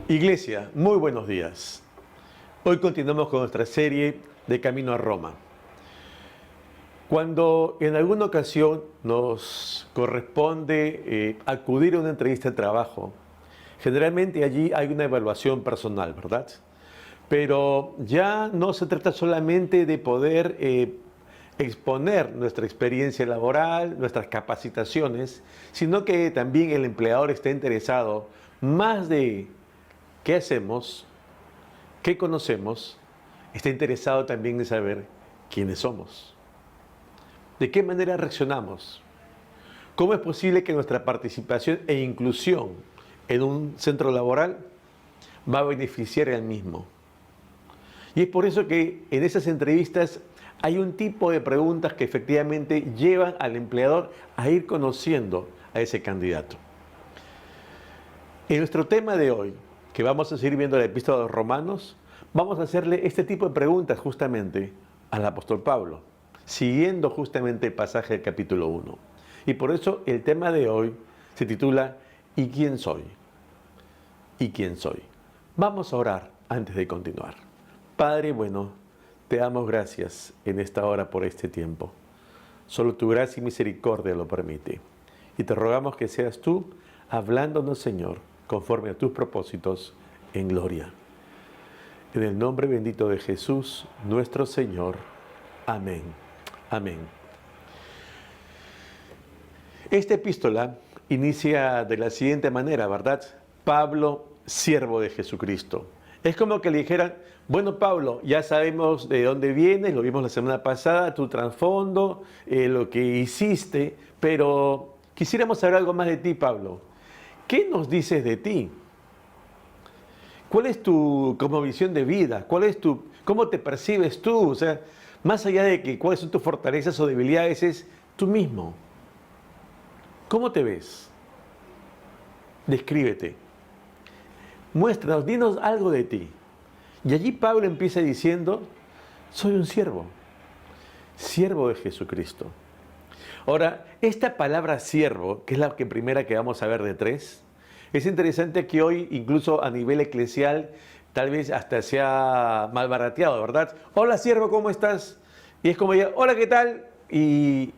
Iglesia, muy buenos días. Hoy continuamos con nuestra serie de Camino a Roma. Cuando en alguna ocasión nos corresponde acudir a una entrevista de trabajo, generalmente allí hay una evaluación personal, ¿verdad? Pero ya no se trata solamente de poder exponer nuestra experiencia laboral, nuestras capacitaciones, sino que también el empleador está interesado más de qué hacemos, qué conocemos, está interesado también en saber quiénes somos, de qué manera reaccionamos, cómo es posible que nuestra participación e inclusión en un centro laboral va a beneficiar al mismo. Y es por eso que en esas entrevistas hay un tipo de preguntas que efectivamente llevan al empleador a ir conociendo a ese candidato. En nuestro tema de hoy, que vamos a seguir viendo la Epístola de los Romanos, vamos a hacerle este tipo de preguntas justamente al apóstol Pablo, siguiendo justamente el pasaje del capítulo 1. Y por eso el tema de hoy se titula ¿Y quién soy? ¿Y quién soy? Vamos a orar antes de continuar. Padre bueno, te damos gracias en esta hora por este tiempo. Solo tu gracia y misericordia lo permite. Y te rogamos que seas tú hablándonos, Señor, conforme a tus propósitos en gloria. En el nombre bendito de Jesús, nuestro Señor. Amén. Amén. Esta epístola inicia de la siguiente manera, ¿verdad? Pablo, siervo de Jesucristo. Es como que le dijeran, bueno, Pablo, ya sabemos de dónde vienes, lo vimos la semana pasada, tu trasfondo, lo que hiciste, pero quisiéramos saber algo más de ti, Pablo. ¿Qué nos dices de ti? ¿Cuál es tu visión de vida? ¿Cómo te percibes tú? O sea, más allá de que cuáles son tus fortalezas o debilidades, es tú mismo. ¿Cómo te ves? Descríbete. Muéstranos, dinos algo de ti. Y allí Pablo empieza diciendo, soy un siervo de Jesucristo. Ahora, esta palabra siervo, que es la primera que vamos a ver de tres, es interesante que hoy, incluso a nivel eclesial, tal vez hasta se ha malbarateado, ¿verdad? Hola siervo, ¿cómo estás? Y es como ya, hola, ¿qué tal? Y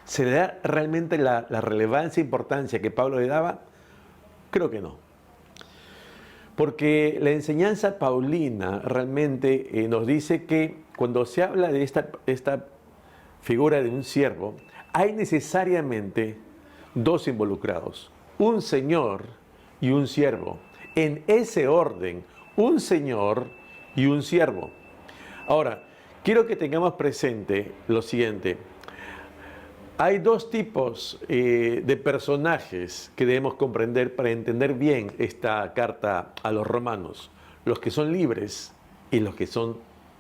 ¿se le da realmente la relevancia e importancia que Pablo le daba? Creo que no. Porque la enseñanza paulina realmente nos dice que cuando se habla de esta figura de un siervo, hay necesariamente dos involucrados, un señor y un siervo. En ese orden, un señor y un siervo. Ahora, quiero que tengamos presente lo siguiente. Hay dos tipos de personajes que debemos comprender para entender bien esta carta a los romanos. Los que son libres y los que son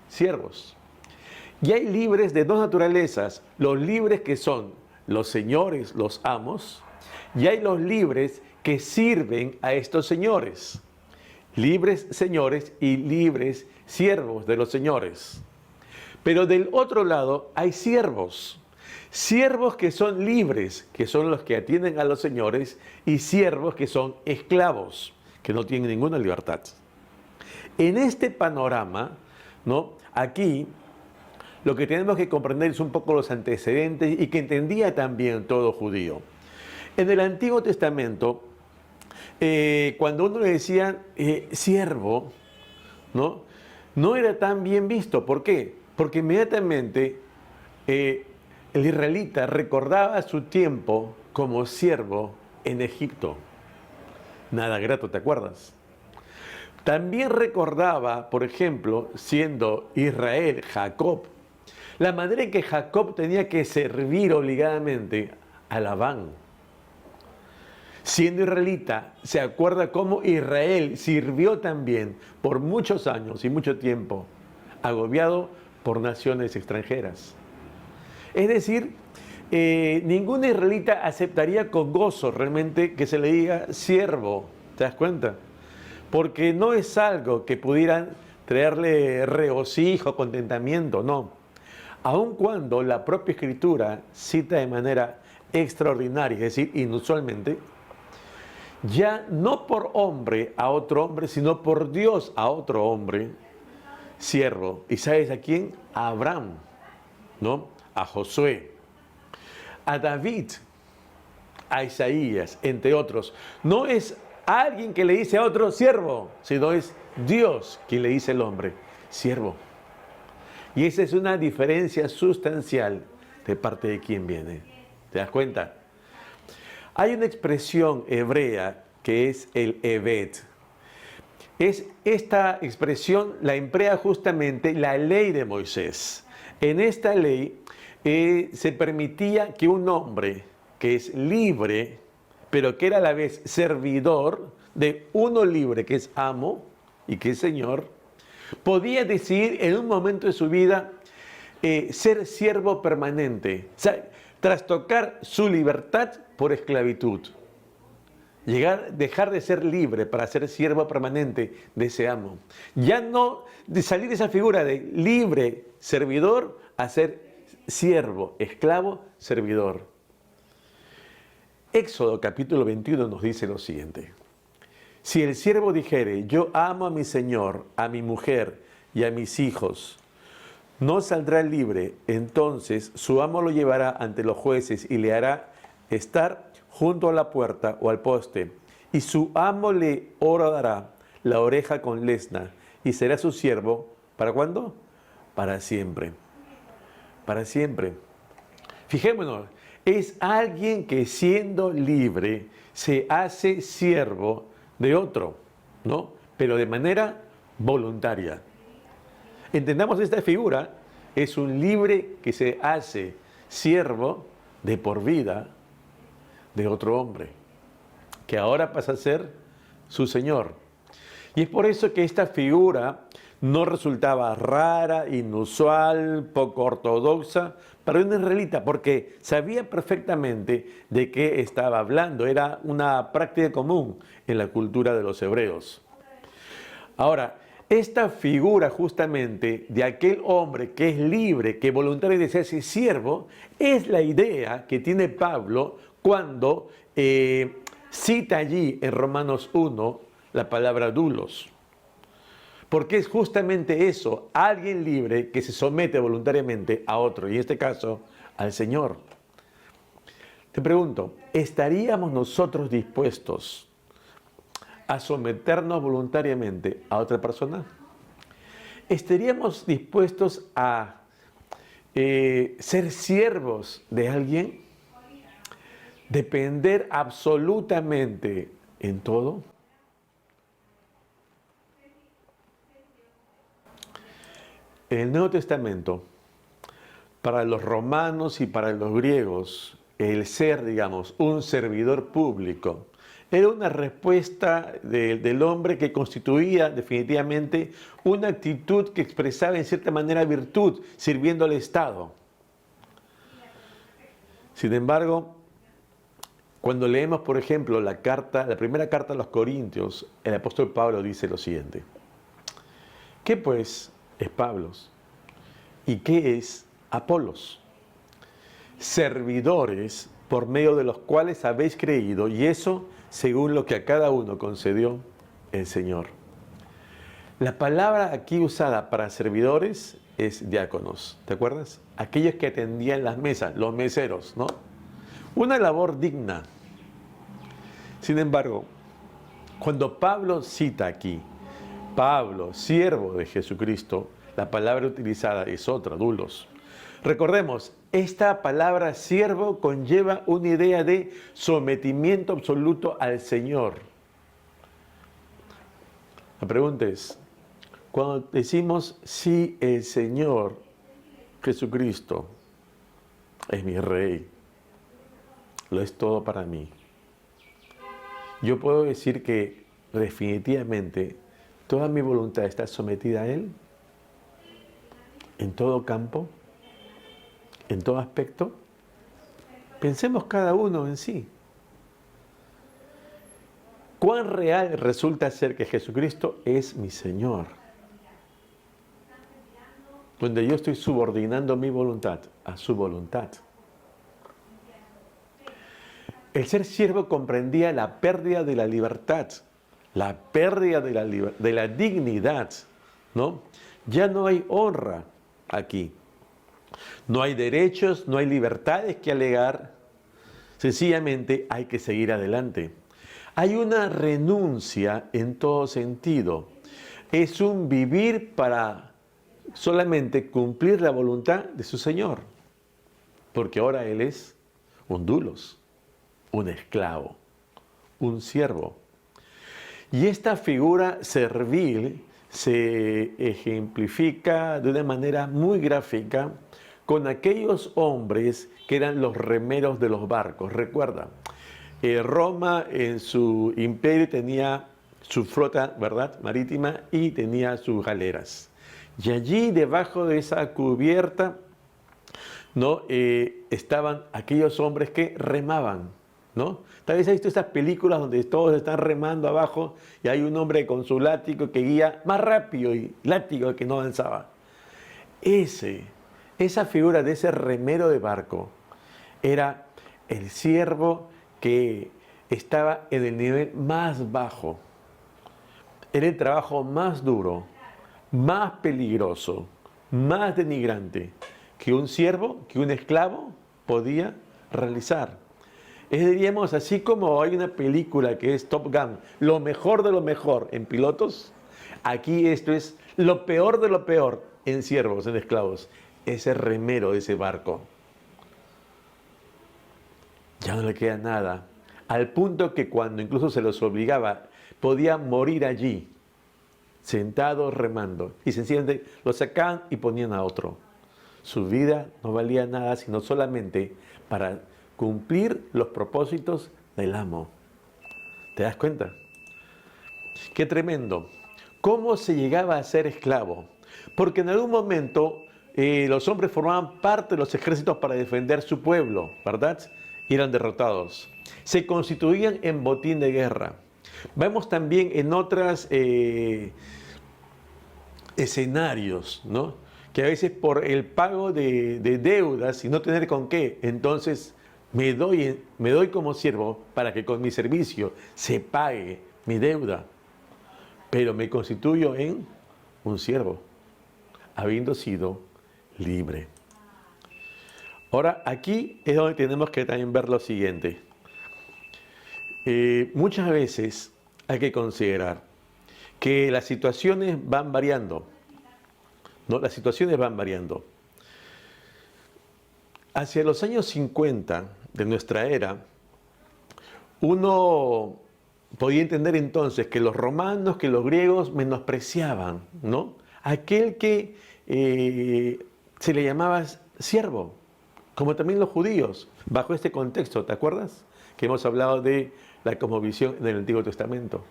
siervos. Y hay libres de dos naturalezas, los libres que son los señores, los amos, y hay los libres que sirven a estos señores. Libres señores y libres siervos de los señores. Pero del otro lado hay siervos. Siervos que son libres, que son los que atienden a los señores, y siervos que son esclavos, que no tienen ninguna libertad. En este panorama, ¿no? Aquí lo que tenemos que comprender es un poco los antecedentes y que entendía también todo judío. En el Antiguo Testamento, cuando uno le decía siervo, no era tan bien visto. ¿Por qué? Porque inmediatamente el israelita recordaba su tiempo como siervo en Egipto. Nada grato, ¿te acuerdas? También recordaba, por ejemplo, siendo Israel, Jacob, la manera en que Jacob tenía que servir obligadamente a Labán. Siendo israelita, se acuerda cómo Israel sirvió también por muchos años y mucho tiempo, agobiado por naciones extranjeras. Es decir, ningún israelita aceptaría con gozo realmente que se le diga siervo, ¿te das cuenta? Porque no es algo que pudieran traerle regocijo, contentamiento, no. Aun cuando la propia Escritura cita de manera extraordinaria, es decir, inusualmente, ya no por hombre a otro hombre, sino por Dios a otro hombre, siervo. ¿Y sabes a quién? A Abraham, ¿no? A Josué, a David, a Isaías, entre otros. No es alguien que le dice a otro siervo, sino es Dios quien le dice al hombre, siervo. Y esa es una diferencia sustancial de parte de quien viene. ¿Te das cuenta? Hay una expresión hebrea que es el Eved. Esta expresión la emplea justamente la ley de Moisés. En esta ley se permitía que un hombre que es libre, pero que era a la vez servidor de uno libre que es amo y que es señor, podía decidir en un momento de su vida ser siervo permanente, o sea, trastocar su libertad por esclavitud. Dejar de ser libre para ser siervo permanente de ese amo. Ya no de salir de esa figura de libre servidor a ser siervo, esclavo, servidor. Éxodo capítulo 21 nos dice lo siguiente. Si el siervo dijere, yo amo a mi señor, a mi mujer y a mis hijos, no saldrá libre, entonces su amo lo llevará ante los jueces y le hará estar junto a la puerta o al poste, y su amo le horadará la oreja con lesna, y será su siervo, ¿para cuándo? Para siempre. Para siempre. Fijémonos, es alguien que siendo libre se hace siervo de otro, ¿no? Pero de manera voluntaria. Entendamos esta figura, es un libre que se hace siervo de por vida de otro hombre, que ahora pasa a ser su señor. Y es por eso que esta figura no resultaba rara, inusual, poco ortodoxa para un israelita, porque sabía perfectamente de qué estaba hablando. Era una práctica común en la cultura de los hebreos. Ahora, esta figura justamente de aquel hombre que es libre, que voluntariamente se hace siervo, es la idea que tiene Pablo cuando cita allí en Romanos 1 la palabra doulos. Porque es justamente eso, alguien libre que se somete voluntariamente a otro, y en este caso al Señor. Te pregunto, ¿estaríamos nosotros dispuestos a someternos voluntariamente a otra persona? ¿Estaríamos dispuestos a ser siervos de alguien? ¿Depender absolutamente en todo? En el Nuevo Testamento, para los romanos y para los griegos, el ser, digamos, un servidor público, era una respuesta del hombre que constituía definitivamente una actitud que expresaba en cierta manera virtud, sirviendo al Estado. Sin embargo, cuando leemos, por ejemplo, la primera carta a los Corintios, el apóstol Pablo dice lo siguiente. ¿Qué pues es Pablos? ¿Y qué es Apolos? Servidores por medio de los cuales habéis creído, y eso según lo que a cada uno concedió el Señor. La palabra aquí usada para servidores es diáconos, ¿te acuerdas? Aquellos que atendían las mesas, los meseros, ¿no? Una labor digna. Sin embargo, cuando Pablo cita aquí, Pablo, siervo de Jesucristo, la palabra utilizada es otra, doulos. Recordemos, esta palabra siervo conlleva una idea de sometimiento absoluto al Señor. La pregunta es, cuando decimos sí, el Señor Jesucristo es mi Rey, lo es todo para mí, yo puedo decir que definitivamente toda mi voluntad está sometida a Él, en todo campo, en todo aspecto. Pensemos cada uno en sí. ¿Cuán real resulta ser que Jesucristo es mi Señor? Donde yo estoy subordinando mi voluntad a su voluntad. El ser siervo comprendía la pérdida de la libertad, la pérdida de la dignidad, ¿no? Ya no hay honra aquí. No hay derechos, no hay libertades que alegar. Sencillamente hay que seguir adelante. Hay una renuncia en todo sentido. Es un vivir para solamente cumplir la voluntad de su Señor. Porque ahora Él es un dulos, un esclavo, un siervo. Y esta figura servil se ejemplifica de una manera muy gráfica con aquellos hombres que eran los remeros de los barcos. Recuerda, Roma en su imperio tenía su flota, ¿verdad?, marítima, y tenía sus galeras. Y allí, debajo de esa cubierta, ¿no?, estaban aquellos hombres que remaban, ¿no? Tal vez has visto esas películas donde todos están remando abajo y hay un hombre con su látigo que guía más rápido y látigo que no avanzaba. Esa figura de ese remero de barco era el siervo que estaba en el nivel más bajo. Era el trabajo más duro, más peligroso, más denigrante que un siervo, que un esclavo podía realizar. Diríamos, así como hay una película que es Top Gun, lo mejor de lo mejor en pilotos, aquí esto es lo peor de lo peor en siervos, en esclavos. Ese remero de ese barco. Ya no le queda nada, al punto que cuando incluso se los obligaba, podía morir allí, sentados remando, y sencillamente lo sacaban y ponían a otro. Su vida no valía nada, sino solamente para cumplir los propósitos del amo. ¿Te das cuenta? ¡Qué tremendo! ¿Cómo se llegaba a ser esclavo? Porque en algún momento los hombres formaban parte de los ejércitos para defender su pueblo, ¿verdad? Y eran derrotados. Se constituían en botín de guerra. Vemos también en otros escenarios, ¿no?, que a veces por el pago de deudas y no tener con qué, entonces me doy como siervo para que con mi servicio se pague mi deuda, pero me constituyo en un siervo, habiendo sido libre. Ahora, aquí es donde tenemos que también ver lo siguiente. Muchas veces hay que considerar que las situaciones van variando, ¿no? Las situaciones van variando. Hacia los años 50 de nuestra era, uno podía entender entonces que los romanos, que los griegos menospreciaban, ¿no?, aquel que se le llamaba siervo, como también los judíos, bajo este contexto, ¿te acuerdas? Que hemos hablado de la cosmovisión en el Antiguo Testamento.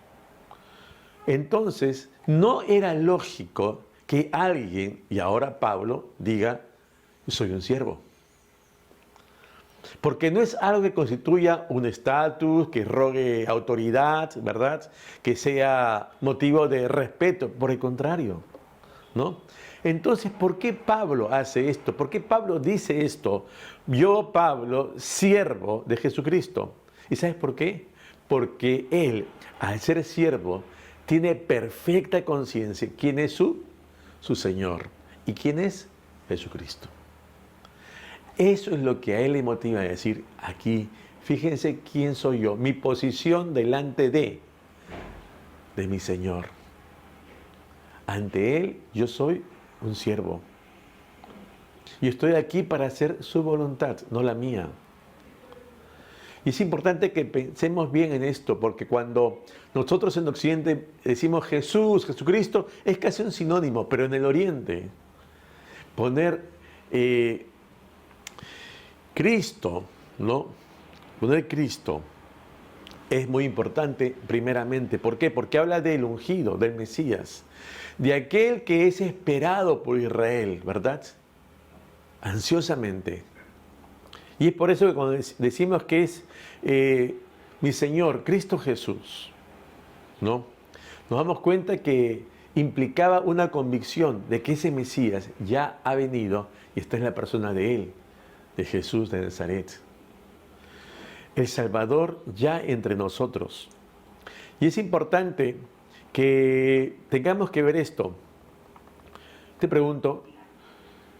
Entonces, no era lógico que alguien, y ahora Pablo, diga, soy un siervo. Porque no es algo que constituya un estatus, que rogue autoridad, ¿verdad?, que sea motivo de respeto, por el contrario, ¿no? Entonces, ¿por qué Pablo hace esto? ¿Por qué Pablo dice esto? Yo, Pablo, siervo de Jesucristo. ¿Y sabes por qué? Porque él, al ser siervo, tiene perfecta conciencia quién es su Señor y quién es Jesucristo. Eso es lo que a él le motiva a decir aquí, fíjense quién soy yo, mi posición delante de mi Señor. Ante Él yo soy un siervo. Y estoy aquí para hacer su voluntad, no la mía. Y es importante que pensemos bien en esto, porque cuando nosotros en Occidente decimos Jesús, Jesucristo, es casi un sinónimo, pero en el Oriente, poner Cristo, ¿no? Poner Cristo es muy importante primeramente. ¿Por qué? Porque habla del ungido, del Mesías, de aquel que es esperado por Israel, ¿verdad? Ansiosamente. Y es por eso que cuando decimos que es mi Señor, Cristo Jesús, ¿no?, nos damos cuenta que implicaba una convicción de que ese Mesías ya ha venido y está en la persona de Él, de Jesús de Nazaret. el Salvador ya entre nosotros. Y es importante que tengamos que ver esto. Te pregunto,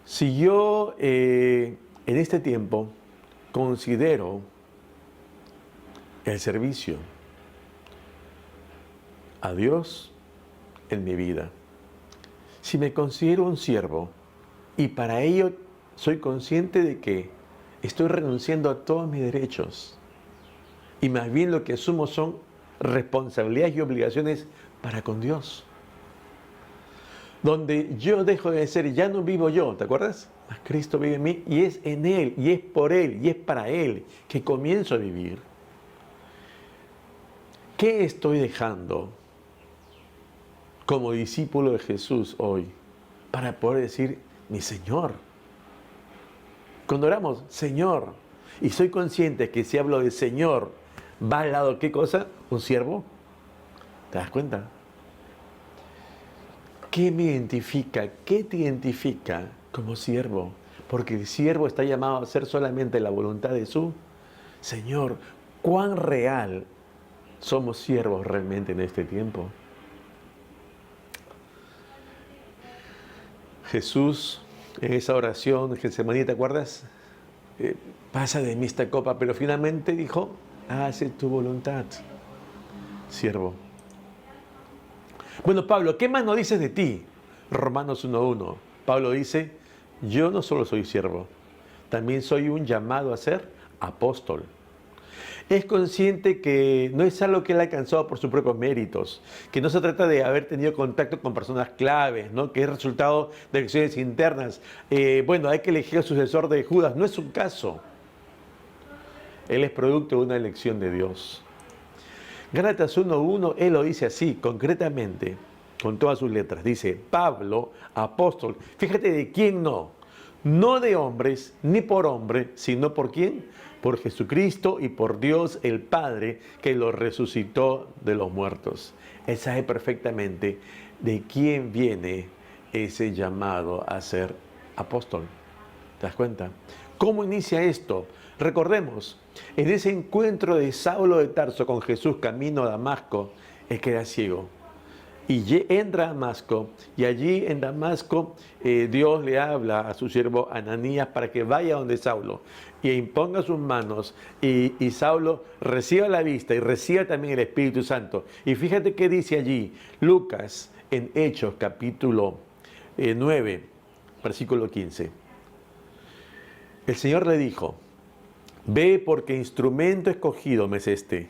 si yo en este tiempo considero el servicio a Dios en mi vida, si me considero un siervo y para ello soy consciente de que estoy renunciando a todos mis derechos y más bien lo que asumo son responsabilidades y obligaciones para con Dios, donde yo dejo de ser, ya no vivo yo, ¿te acuerdas? Mas Cristo vive en mí y es en Él, y es por Él, y es para Él que comienzo a vivir. ¿Qué estoy dejando como discípulo de Jesús hoy para poder decir, mi Señor? Cuando oramos, Señor, y soy consciente que si hablo de Señor, va al lado, ¿qué cosa? ¿Un siervo? ¿Te das cuenta? ¿Qué me identifica? ¿Qué te identifica como siervo? Porque el siervo está llamado a hacer solamente la voluntad de su Señor. ¿Cuán real somos siervos realmente en este tiempo? Jesús, en esa oración, Getsemaní, ¿te acuerdas? Pasa de mí esta copa, pero finalmente dijo, hace tu voluntad, siervo. Bueno, Pablo, ¿qué más nos dices de ti? Romanos 1:1. Pablo dice, yo no solo soy siervo, también soy un llamado a ser apóstol. Es consciente que no es algo que él ha alcanzado por sus propios méritos, que no se trata de haber tenido contacto con personas claves, ¿no? Que es resultado de elecciones internas. Bueno, hay que elegir al sucesor de Judas. No es su caso. Él es producto de una elección de Dios. Gálatas 1:1, él lo dice así, concretamente, con todas sus letras. Dice, Pablo, apóstol, fíjate de quién no. No de hombres, ni por hombre, sino por quién. Por Jesucristo y por Dios el Padre, que lo resucitó de los muertos. Él sabe perfectamente de quién viene ese llamado a ser apóstol. ¿Te das cuenta? ¿Cómo inicia esto? Recordemos, en ese encuentro de Saulo de Tarso con Jesús camino a Damasco, él queda ciego. Y entra a Damasco, y allí en Damasco Dios le habla a su siervo Ananías para que vaya donde Saulo y imponga sus manos, y Saulo reciba la vista y reciba también el Espíritu Santo. Y fíjate qué dice allí Lucas en Hechos capítulo 9, versículo 15. El Señor le dijo, ve porque instrumento escogido me es este.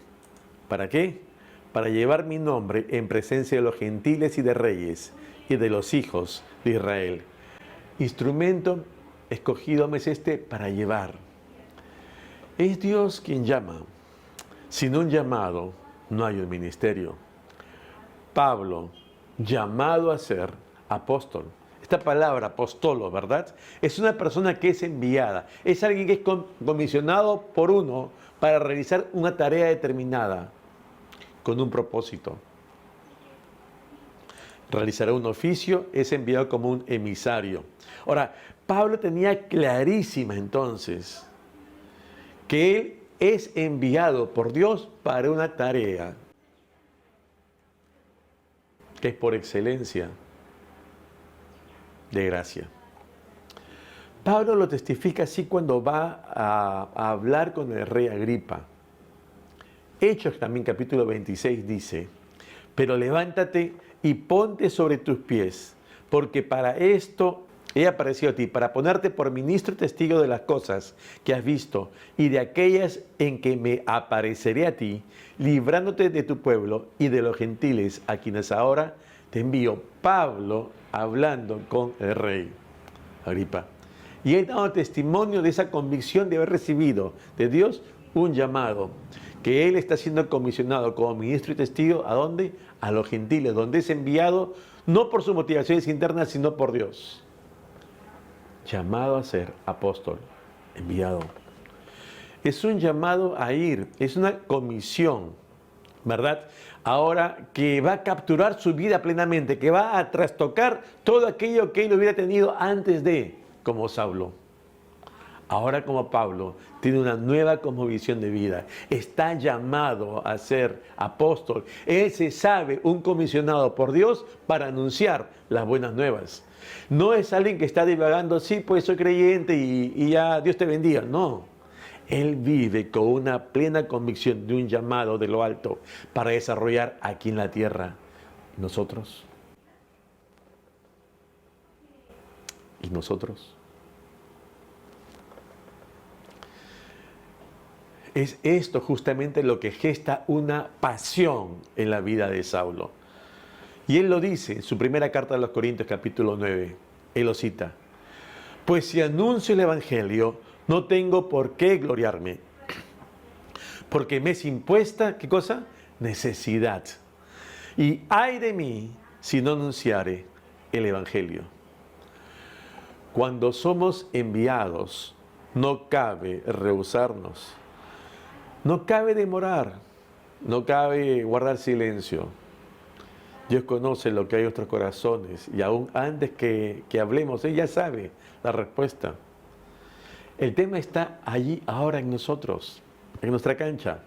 ¿Para qué? Para llevar mi nombre en presencia de los gentiles y de reyes y de los hijos de Israel. Instrumento escogido me es este para llevar. Es Dios quien llama. Sin un llamado no hay un ministerio. Pablo, llamado a ser apóstol. Esta palabra, apóstolo, ¿verdad? Es una persona que es enviada. Es alguien que es comisionado por uno para realizar una tarea determinada, con un propósito. Realizará un oficio, es enviado como un emisario. Ahora, Pablo tenía clarísima entonces que él es enviado por Dios para una tarea que es por excelencia de gracia. Pablo lo testifica así cuando va a hablar con el rey Agripa. Hechos también capítulo 26 dice, pero levántate y ponte sobre tus pies, porque para esto he aparecido a ti, para ponerte por ministro y testigo de las cosas que has visto y de aquellas en que me apareceré a ti, librándote de tu pueblo y de los gentiles a quienes ahora te envío. Pablo hablando con el rey Agripa. Y él dando testimonio de esa convicción de haber recibido de Dios un llamado, que él está siendo comisionado como ministro y testigo, ¿a dónde? A los gentiles, donde es enviado no por sus motivaciones internas, sino por Dios. Llamado a ser apóstol, enviado. Es un llamado a ir, es una comisión, ¿verdad? Ahora que va a capturar su vida plenamente, que va a trastocar todo aquello que él hubiera tenido antes de, como Saulo. ahora como Pablo, tiene una nueva cosmovisión de vida. Está llamado a ser apóstol. Él se sabe un comisionado por Dios para anunciar las buenas nuevas. No es alguien que está divagando, sí, pues soy creyente y ya Dios te bendiga. No. Él vive con una plena convicción de un llamado de lo alto para desarrollar aquí en la tierra. ¿Nosotros? ¿Y nosotros? Es esto justamente lo que gesta una pasión en la vida de Saulo. Y él lo dice en su primera carta a los Corintios, capítulo 9. Él lo cita. Pues si anuncio el Evangelio, no tengo por qué gloriarme. Porque me es impuesta, ¿qué cosa? Necesidad. Y ay de mí si no anunciare el Evangelio. Cuando somos enviados, no cabe rehusarnos. No cabe demorar, no cabe guardar silencio. Dios conoce lo que hay en nuestros corazones y aún antes que hablemos, Él ya sabe la respuesta. El tema está allí ahora en nosotros, en nuestra cancha.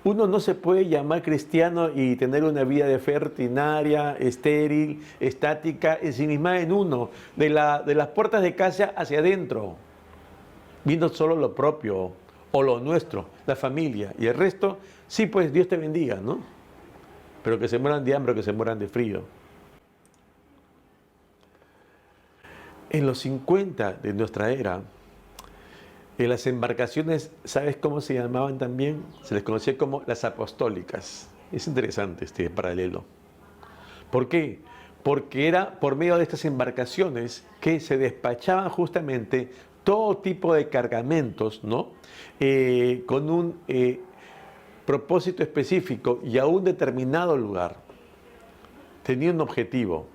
Uno no se puede llamar cristiano y tener una vida de fe rutinaria, estéril, estática, ensimismada en uno, de las puertas de casa hacia adentro, viendo solo lo propio o lo nuestro, la familia, y el resto, sí, pues Dios te bendiga, ¿no? Pero que se mueran de hambre o que se mueran de frío. En los 50 de nuestra era, en las embarcaciones, ¿sabes cómo se llamaban también? Se les conocía como las apostólicas. Es interesante este paralelo. ¿Por qué? Porque era por medio de estas embarcaciones que se despachaban justamente todo tipo de cargamentos, ¿no? Con un propósito específico y a un determinado lugar. Tenía un objetivo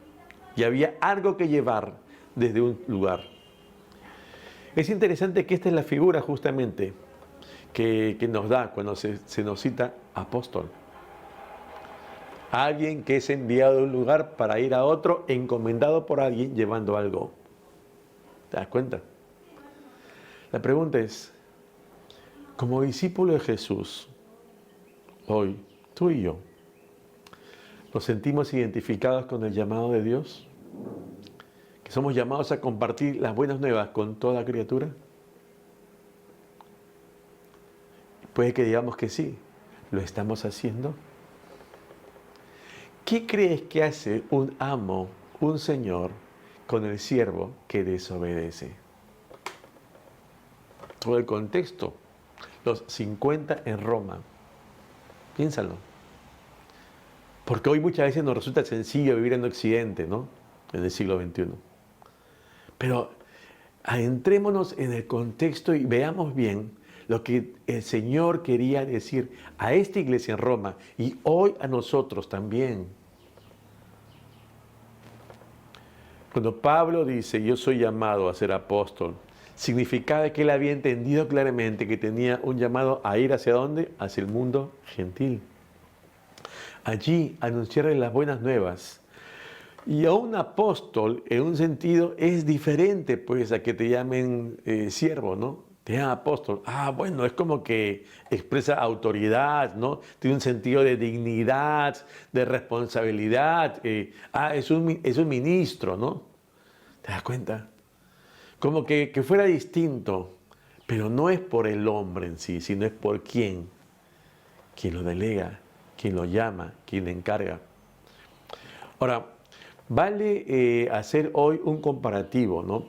y había algo que llevar desde un lugar. Es interesante que esta es la figura justamente que nos da cuando se nos cita apóstol. Alguien que es enviado de un lugar para ir a otro, encomendado por alguien llevando algo. ¿Te das cuenta? La pregunta es, como discípulo de Jesús, hoy, tú y yo, ¿nos sentimos identificados con el llamado de Dios? ¿Que somos llamados a compartir las buenas nuevas con toda criatura? Puede que digamos que sí. ¿Lo estamos haciendo? ¿Qué crees que hace un amo, un señor, con el siervo que desobedece? Todo el contexto. Los 50 en Roma. Piénsalo. Porque hoy muchas veces nos resulta sencillo vivir en Occidente, ¿no? En el siglo XXI. Pero adentrémonos en el contexto y veamos bien lo que el Señor quería decir a esta iglesia en Roma y hoy a nosotros también. Cuando Pablo dice, yo soy llamado a ser apóstol, significaba que él había entendido claramente que tenía un llamado a ir ¿hacia dónde? Hacia el mundo gentil. Allí anunciarle las buenas nuevas. Y a un apóstol, en un sentido, es diferente pues a que te llamen siervo, ¿no? Te llaman apóstol. Ah, bueno, es como que expresa autoridad, ¿no? Tiene un sentido de dignidad, de responsabilidad. Es un ministro, ¿no? ¿Te das cuenta? Como que fuera distinto, pero no es por el hombre en sí, sino es por quien lo delega, quien lo llama, quien le encarga. Ahora, vale hacer hoy un comparativo, ¿no?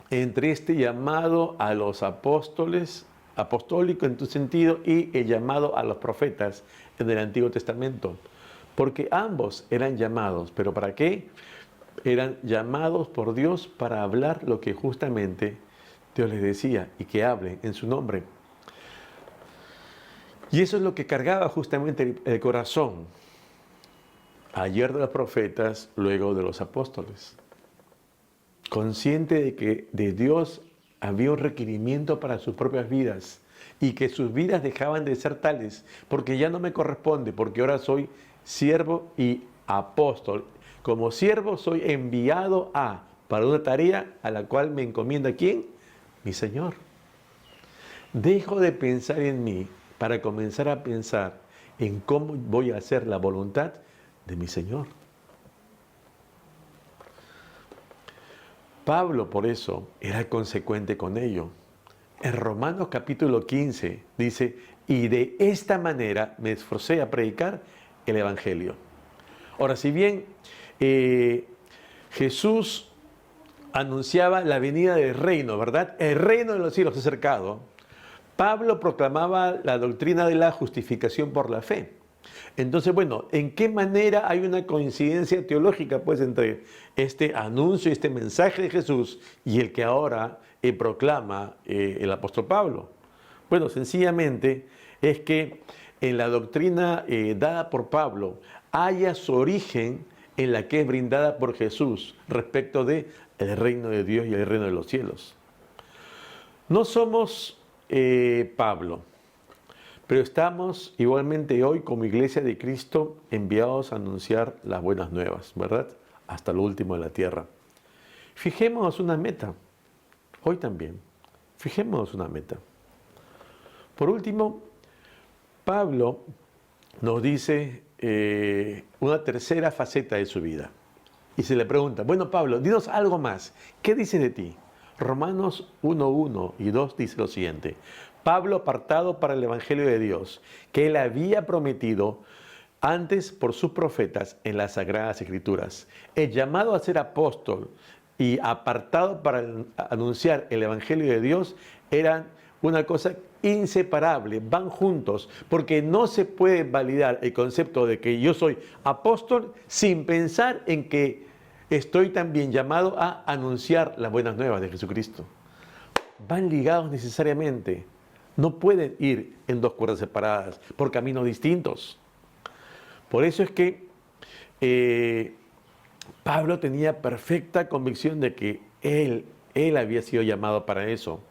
Entre este llamado a los apóstoles, apostólico en tu sentido, y el llamado a los profetas en el Antiguo Testamento. Porque ambos eran llamados, ¿pero para qué? Eran llamados por Dios para hablar lo que justamente Dios les decía y que hablen en su nombre. Y eso es lo que cargaba justamente el corazón. Ayer de los profetas, luego de los apóstoles. Consciente de que de Dios había un requerimiento para sus propias vidas y que sus vidas dejaban de ser tales porque ya no me corresponde, porque ahora soy siervo y apóstol. Como siervo soy enviado para una tarea a la cual me encomienda ¿quién? mi Señor. Dejo de pensar en mí para comenzar a pensar en cómo voy a hacer la voluntad de mi Señor. Pablo, por eso, era consecuente con ello. En Romanos capítulo 15 dice, y de esta manera me esforcé a predicar el Evangelio. Ahora, si bien Jesús anunciaba la venida del reino, ¿verdad? El reino de los cielos se ha acercado. Pablo proclamaba la doctrina de la justificación por la fe. Entonces, bueno, ¿en qué manera hay una coincidencia teológica pues entre este anuncio, este mensaje de Jesús y el que ahora proclama el apóstol Pablo? Bueno, sencillamente es que en la doctrina dada por Pablo haya su origen en la que es brindada por Jesús respecto del reino de Dios y el reino de los cielos. No somos Pablo, pero estamos igualmente hoy como Iglesia de Cristo enviados a anunciar las buenas nuevas, ¿verdad? Hasta lo último de la tierra. Fijémonos una meta, hoy también, fijémonos una meta. Por último, Pablo nos dice una tercera faceta de su vida. Y se le pregunta, bueno Pablo, dinos algo más, ¿qué dice de ti? Romanos 1:1 y 2 dice lo siguiente, Pablo apartado para el Evangelio de Dios, que él había prometido antes por sus profetas en las Sagradas Escrituras. El llamado a ser apóstol y apartado para anunciar el Evangelio de Dios eran una cosa inseparable, van juntos, porque no se puede validar el concepto de que yo soy apóstol sin pensar en que estoy también llamado a anunciar las buenas nuevas de Jesucristo. Van ligados necesariamente, no pueden ir en dos cuerdas separadas, por caminos distintos. Por eso es que Pablo tenía perfecta convicción de que él había sido llamado para eso.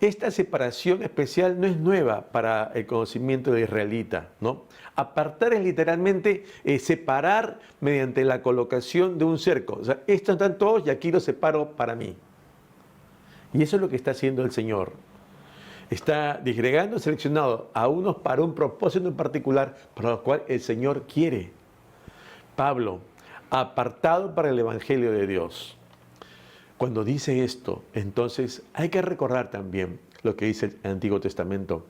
Esta separación especial no es nueva para el conocimiento de israelita, ¿no? Apartar es literalmente separar mediante la colocación de un cerco. O sea, estos están todos y aquí los separo para mí. Y eso es lo que está haciendo el Señor. Está disgregando, seleccionado a unos para un propósito en particular, para lo cual el Señor quiere. Pablo, apartado para el Evangelio de Dios. Cuando dice esto, entonces hay que recordar también lo que dice el Antiguo Testamento.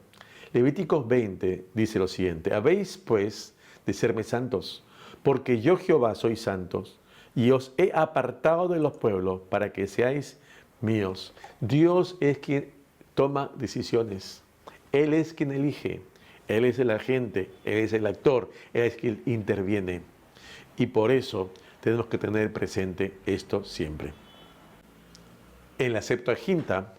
Levíticos 20 dice lo siguiente, habéis pues de serme santos, porque yo Jehová soy santos, y os he apartado de los pueblos para que seáis míos. Dios es quien toma decisiones, Él es quien elige, Él es el agente, Él es el actor, Él es quien interviene. Y por eso tenemos que tener presente esto siempre. En la Septuaginta,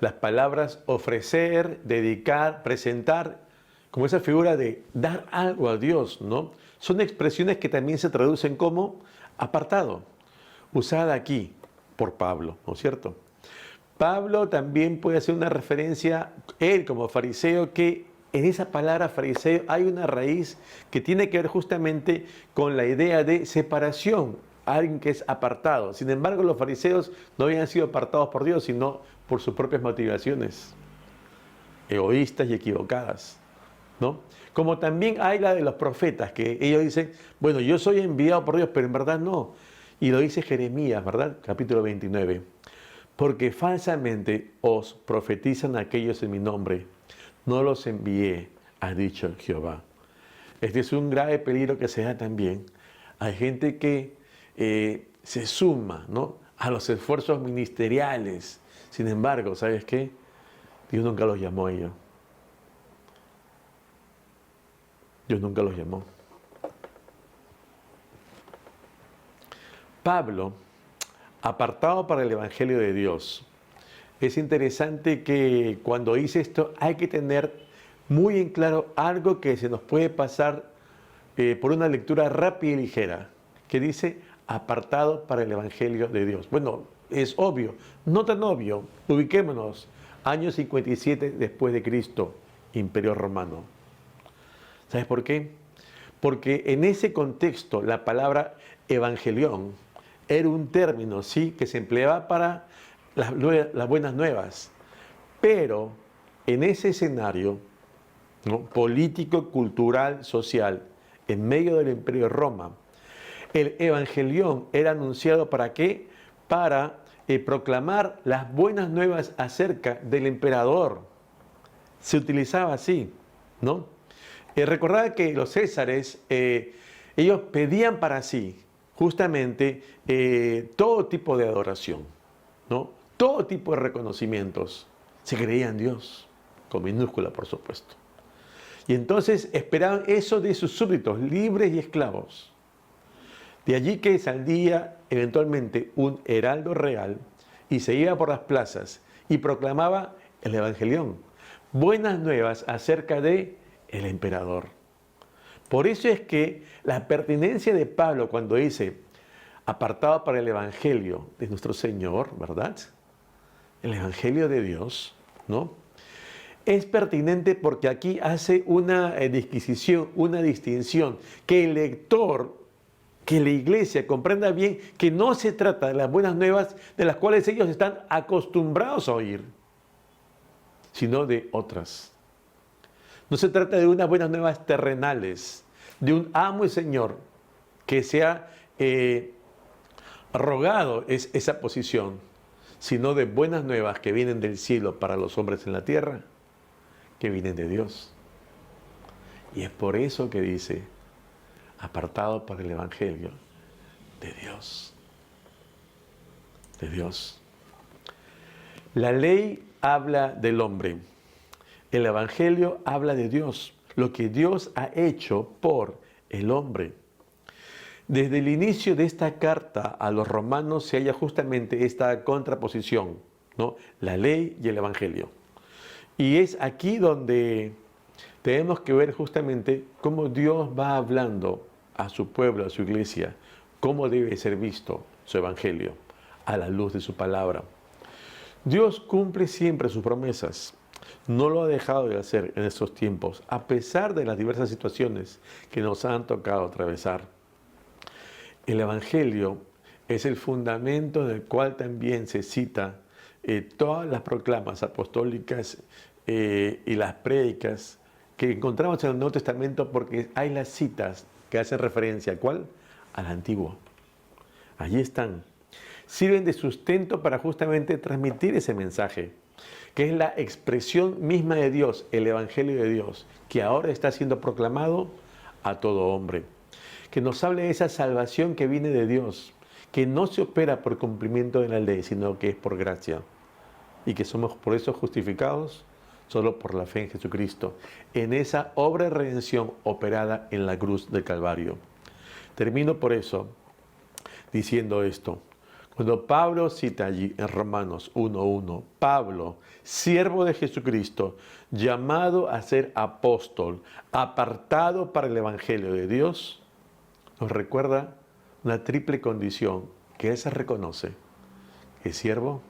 las palabras ofrecer, dedicar, presentar, como esa figura de dar algo a Dios, ¿no? Son expresiones que también se traducen como apartado, usada aquí por Pablo, ¿no es cierto? Pablo también puede hacer una referencia, él como fariseo, que en esa palabra fariseo hay una raíz que tiene que ver justamente con la idea de separación, alguien que es apartado. Sin embargo, los fariseos no habían sido apartados por Dios, sino por sus propias motivaciones, egoístas y equivocadas, ¿no? Como también hay la de los profetas, que ellos dicen, bueno, yo soy enviado por Dios, pero en verdad no. Y lo dice Jeremías, ¿verdad? Capítulo 29. Porque falsamente os profetizan aquellos en mi nombre, no los envié, ha dicho Jehová. Este es un grave peligro que se da también. Hay gente que se suma, ¿no?, a los esfuerzos ministeriales. Sin embargo, ¿sabes qué? Dios nunca los llamó a ellos. Dios nunca los llamó. Pablo, apartado para el Evangelio de Dios. Es interesante que cuando dice esto hay que tener muy en claro algo que se nos puede pasar por una lectura rápida y ligera, que dice apartado para el Evangelio de Dios. Bueno, es obvio, no tan obvio. Ubiquémonos, año 57 después de Cristo, Imperio Romano. ¿Sabes por qué? Porque en ese contexto la palabra evangelión era un término, sí, que se empleaba para las buenas nuevas. Pero en ese escenario, ¿no?, político, cultural, social, en medio del Imperio de Roma, el Evangelión era anunciado ¿para qué? Para proclamar las buenas nuevas acerca del emperador. Se utilizaba así, ¿no? Recordad que los césares, ellos pedían para sí justamente todo tipo de adoración, ¿no? Todo tipo de reconocimientos. Se creían Dios, con minúscula por supuesto. Y entonces esperaban eso de sus súbditos, libres y esclavos. De allí que saldría eventualmente un heraldo real y se iba por las plazas y proclamaba el Evangelión, buenas nuevas acerca de el emperador. Por eso es que la pertinencia de Pablo cuando dice, apartado para el Evangelio de nuestro Señor, ¿verdad? El Evangelio de Dios, ¿no? Es pertinente porque aquí hace una disquisición, una distinción, que el lector, que la iglesia comprenda bien que no se trata de las buenas nuevas de las cuales ellos están acostumbrados a oír, sino de otras. No se trata de unas buenas nuevas terrenales, de un amo y señor que se ha rogado esa posición, sino de buenas nuevas que vienen del cielo para los hombres en la tierra, que vienen de Dios. Y es por eso que dice, apartado para el Evangelio de Dios. De Dios. La ley habla del hombre. El Evangelio habla de Dios, lo que Dios ha hecho por el hombre. Desde el inicio de esta carta a los romanos se halla justamente esta contraposición, ¿no? La ley y el Evangelio. Y es aquí donde tenemos que ver justamente cómo Dios va hablando a su pueblo, a su iglesia, cómo debe ser visto su Evangelio a la luz de su palabra. Dios cumple siempre sus promesas. No lo ha dejado de hacer en estos tiempos, a pesar de las diversas situaciones que nos han tocado atravesar. El Evangelio es el fundamento en el cual también se cita todas las proclamas apostólicas y las prédicas que encontramos en el Nuevo Testamento, porque hay las citas que hacen referencia ¿a cuál? Al Antiguo. Allí están. Sirven de sustento para justamente transmitir ese mensaje, que es la expresión misma de Dios, el Evangelio de Dios, que ahora está siendo proclamado a todo hombre. Que nos hable de esa salvación que viene de Dios, que no se opera por cumplimiento de la ley, sino que es por gracia. Y que somos por eso justificados solo por la fe en Jesucristo, en esa obra de redención operada en la cruz del Calvario. Termino por eso diciendo esto. Cuando Pablo cita allí en Romanos 1:1, Pablo, siervo de Jesucristo, llamado a ser apóstol, apartado para el Evangelio de Dios, nos recuerda una triple condición que él se reconoce, que es siervo,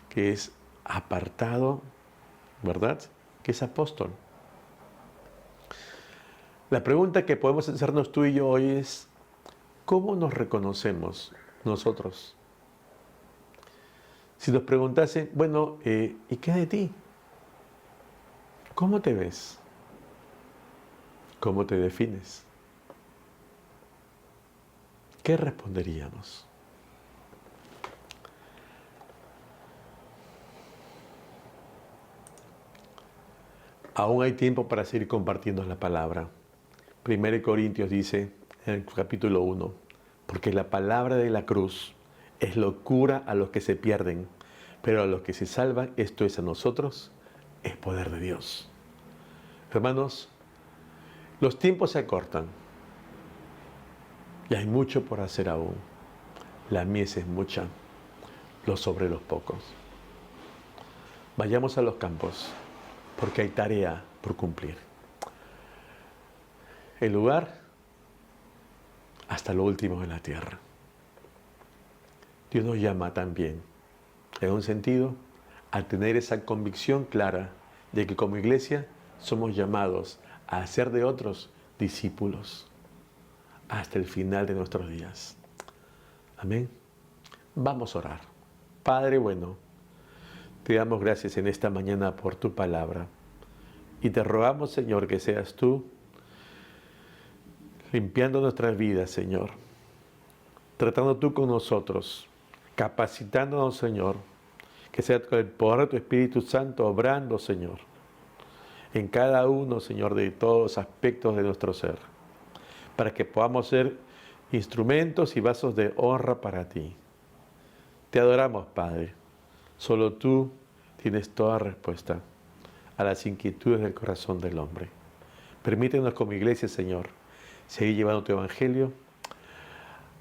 que es apartado, ¿verdad?, que es apóstol. La pregunta que podemos hacernos tú y yo hoy es, ¿cómo nos reconocemos nosotros? Si nos preguntase, bueno, ¿y qué de ti? ¿Cómo te ves? ¿Cómo te defines? ¿Qué responderíamos? Aún hay tiempo para seguir compartiendo la palabra. 1 Corintios dice, en el capítulo 1, porque la palabra de la cruz es locura a los que se pierden, pero a los que se salvan, esto es a nosotros, es poder de Dios. Hermanos, los tiempos se acortan y hay mucho por hacer aún. La mies es mucha, los obreros pocos. Vayamos a los campos, porque hay tarea por cumplir. El lugar hasta lo último de la tierra. Dios nos llama también, en un sentido, a tener esa convicción clara de que como iglesia somos llamados a hacer de otros discípulos hasta el final de nuestros días. Amén. Vamos a orar. Padre bueno, Te damos gracias en esta mañana por tu palabra. Y te rogamos, Señor, que seas tú limpiando nuestras vidas, Señor. Tratando tú con nosotros, capacitándonos, Señor. Que sea con el poder de tu Espíritu Santo obrando, Señor, en cada uno, Señor, de todos los aspectos de nuestro ser, para que podamos ser instrumentos y vasos de honra para ti. Te adoramos, Padre. Solo tú tienes toda respuesta a las inquietudes del corazón del hombre. Permítenos como iglesia, Señor, seguir llevando tu evangelio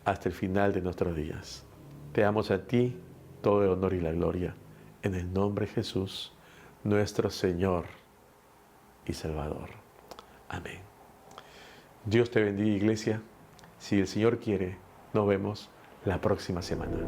hasta el final de nuestros días. Te damos a ti todo el honor y la gloria. En el nombre de Jesús, nuestro Señor y Salvador. Amén. Dios te bendiga, iglesia. Si el Señor quiere, nos vemos la próxima semana.